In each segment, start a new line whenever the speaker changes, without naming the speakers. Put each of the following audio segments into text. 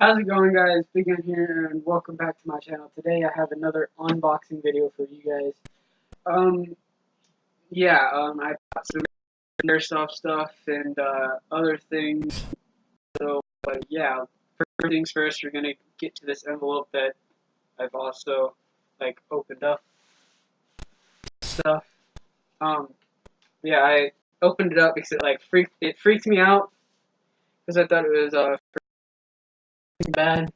How's it going, guys? Begin here, and welcome back to my channel. Today I have another unboxing video for you guys. Um, I bought some Airsoft stuff and other things. So, first things first, we're gonna get to this envelope that I've also opened up stuff. Um, I opened it up because it freaked me out because I thought it was bad.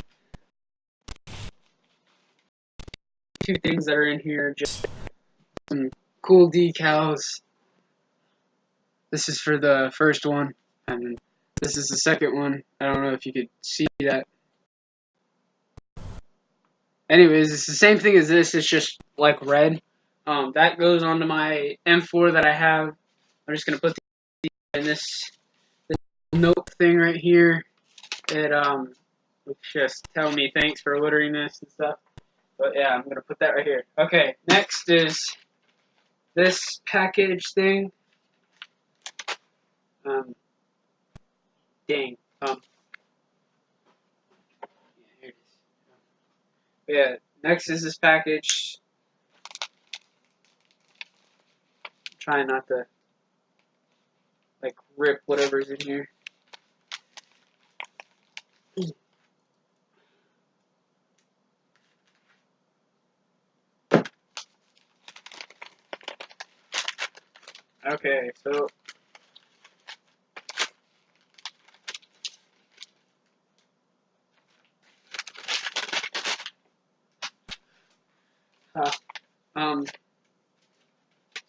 Two things that are in here, just some cool decals. This is for the first one, and this is the second one. I don't know if you could see that. Anyways, it's the same thing as this. It's just like red. That goes onto my M4 that I have. I'm just gonna put in this note thing right here. It's just tell me thanks for ordering this and stuff. But yeah, I'm gonna put that right here. Okay, next is this package thing. Dang. Here it is. Yeah, next is this package. Trying not to rip whatever's in here. Okay, so uh, um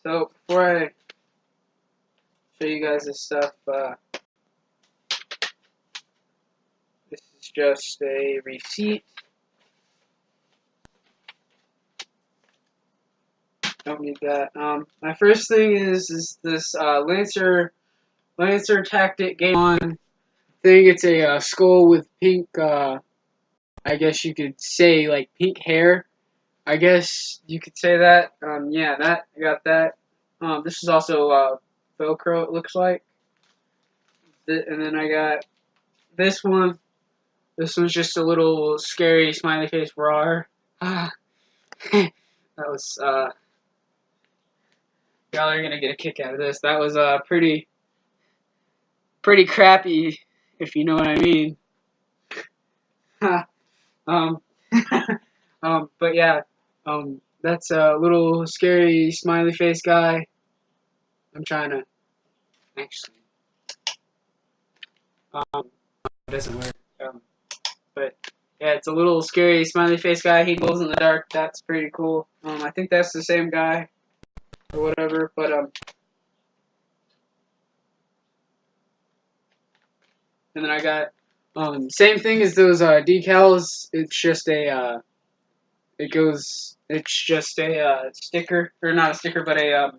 so before I show you guys this stuff, this is just a receipt. Don't need that. My first thing is this Lancer Tactic Game On thing. It's a skull with pink. I guess you could say pink hair. I guess you could say that. Yeah, I got that. This is also Velcro. It looks like. And then I got this one. This one's just a little scary smiley face roar. Ah, that was y'all are gonna get a kick out of this. That was pretty crappy, if you know what I mean. um, but yeah, that's a little scary smiley face guy. I'm trying to actually, it doesn't work. But yeah, it's a little scary smiley face guy. He glows in the dark. That's pretty cool. I think that's the same guy or whatever. But and then I got same thing as those decals. It's just it's just a sticker, or not a sticker, but a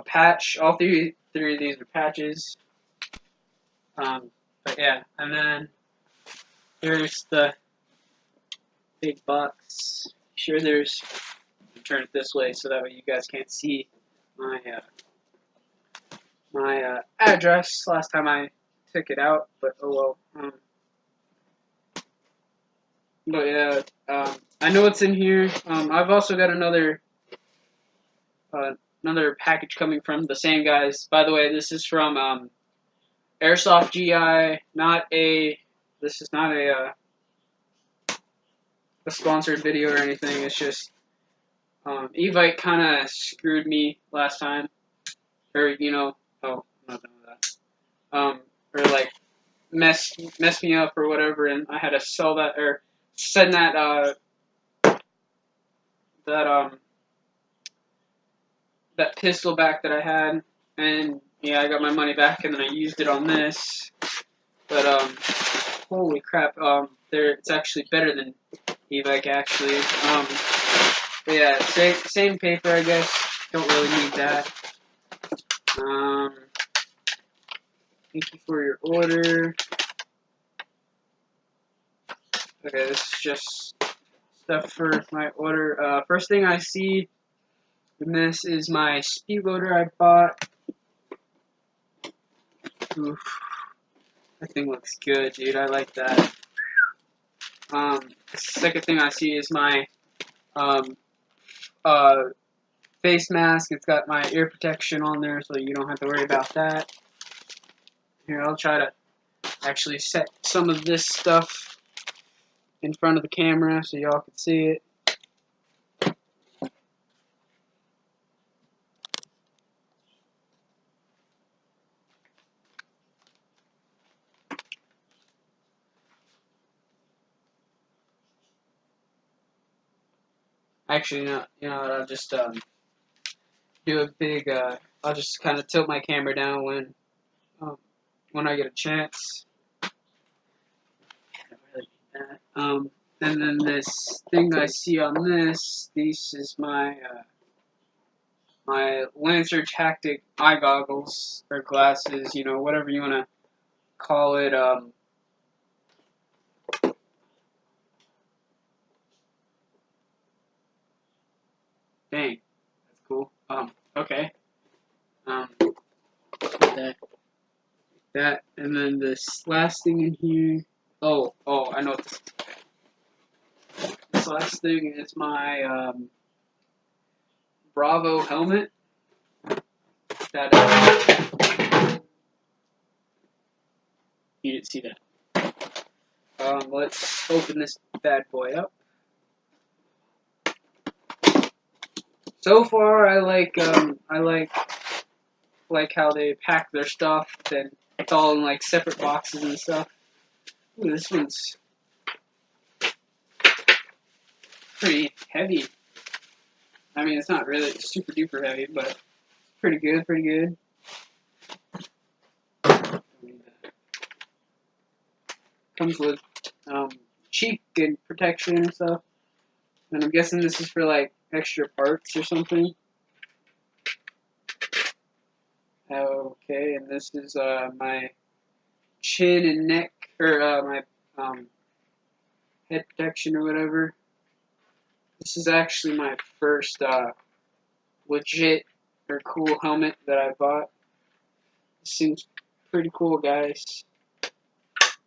patch. All three of these are patches. But yeah, and then here's the big box. Sure, turn it this way so that way you guys can't see my address last time I took it out, but oh well. But yeah, I know what's in here. I've also got another package coming from the same guys. By the way, this is from Airsoft GI. This is not a sponsored video or anything. It's just Evite kind of screwed me last time, or oh, I'm not done with that. Or messed me up or whatever, and I had to sell that or send that pistol back that I had, and yeah, I got my money back, and then I used it on this. But holy crap, it's actually better than Evac actually. But yeah, same paper, I guess. Don't really need that. Thank you for your order. Okay, this is just stuff for my order. First thing I see in this is my speed loader I bought. Oof. That thing looks good, dude. I like that. The second thing I see is my um, uh, face mask. It's got my ear protection on there, so you don't have to worry about that. Here, I'll try to actually set some of this stuff in front of the camera so y'all can see it. Actually, you know what, I'll just do a big, I'll just kind of tilt my camera down when I get a chance. And then this thing I see on this is my my Lancer Tactic eye goggles or glasses, you know, whatever you want to call it. Dang, that's cool. Okay. That, and then this last thing in here. Oh, I know what this is. This last thing is my Bravo helmet. That you didn't see that. Let's open this bad boy up. So far, I like how they pack their stuff, and it's all in like separate boxes and stuff. Ooh, this one's pretty heavy. I mean, it's not really super duper heavy, but it's pretty good, pretty good. Comes with cheek and protection and stuff. And I'm guessing this is for like extra parts or something. Okay, and this is my chin and neck, or my head protection or whatever. This is actually my first legit or cool helmet that I bought. This seems pretty cool, guys.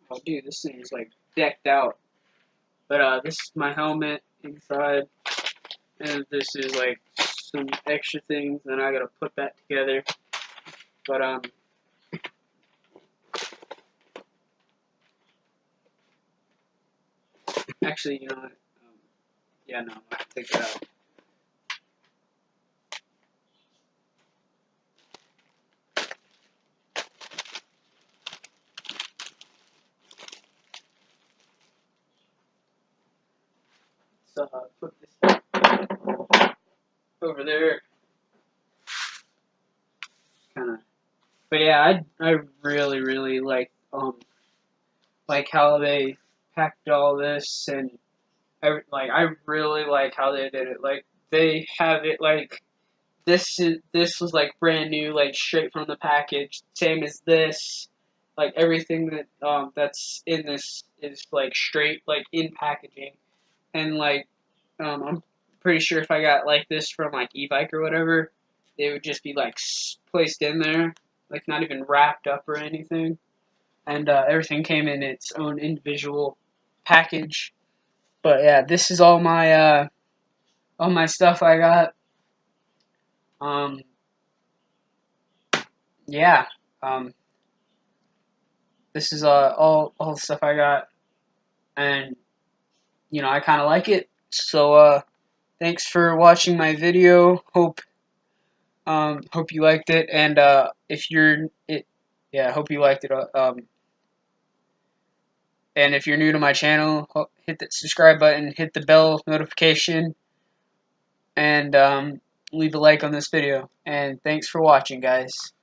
Oh, dude, this thing is like decked out. But this is my helmet inside, and this is like some extra things, and I gotta put that together. But actually, you know what? Yeah, no, I'm gonna take it out. So put this over there, kind of. But yeah, I really like how they packed all this, and I really like how they did it. Like they have it like this was like brand new, like straight from the package, same as this. Like everything that's in this is like straight like in packaging, and like I'm pretty sure if I got like this from like e-bike or whatever, they would just be like placed in there, like not even wrapped up or anything. And everything came in its own individual package. But yeah, this is all my stuff I got. Um, yeah. This is all the stuff I got, and you know I kind of like it. So thanks for watching my video. Hope you liked it, and if you're it, yeah, hope you liked it. And if you're new to my channel, hit the subscribe button, hit the bell notification, and leave a like on this video. And thanks for watching, guys.